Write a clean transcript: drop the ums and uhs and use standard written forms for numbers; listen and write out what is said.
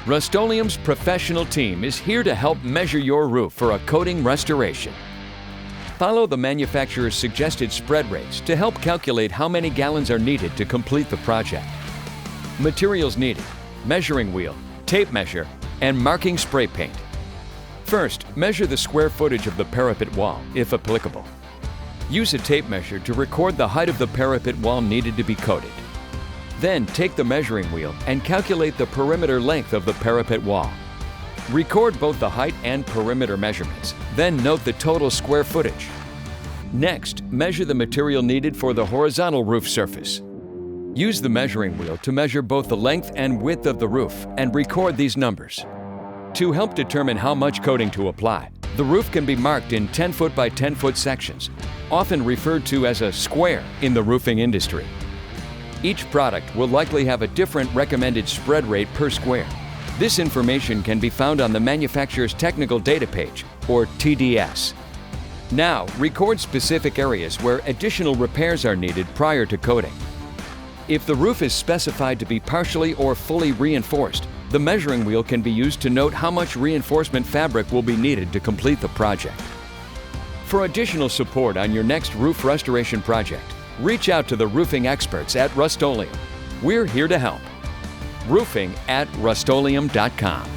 Rust-Oleum's professional team is here to help measure your roof for a coating restoration. Follow the manufacturer's suggested spread rates to help calculate how many gallons are needed to complete the project. Materials needed: measuring wheel, tape measure, and marking spray paint. First, measure the square footage of the parapet wall, if applicable. Use a tape measure to record the height of the parapet wall needed to be coated. Then take the measuring wheel and calculate the perimeter length of the parapet wall. Record both the height and perimeter measurements, then note the total square footage. Next, measure the material needed for the horizontal roof surface. Use the measuring wheel to measure both the length and width of the roof and record these numbers. To help determine how much coating to apply, the roof can be marked in 10-foot by 10-foot sections, often referred to as a square in the roofing industry. Each product will likely have a different recommended spread rate per square. This information can be found on the manufacturer's technical data page, or TDS. Now, record specific areas where additional repairs are needed prior to coating. If the roof is specified to be partially or fully reinforced, the measuring wheel can be used to note how much reinforcement fabric will be needed to complete the project. For additional support on your next roof restoration project, reach out to the roofing experts at Rust-Oleum. We're here to help. Roofing@rustoleum.com.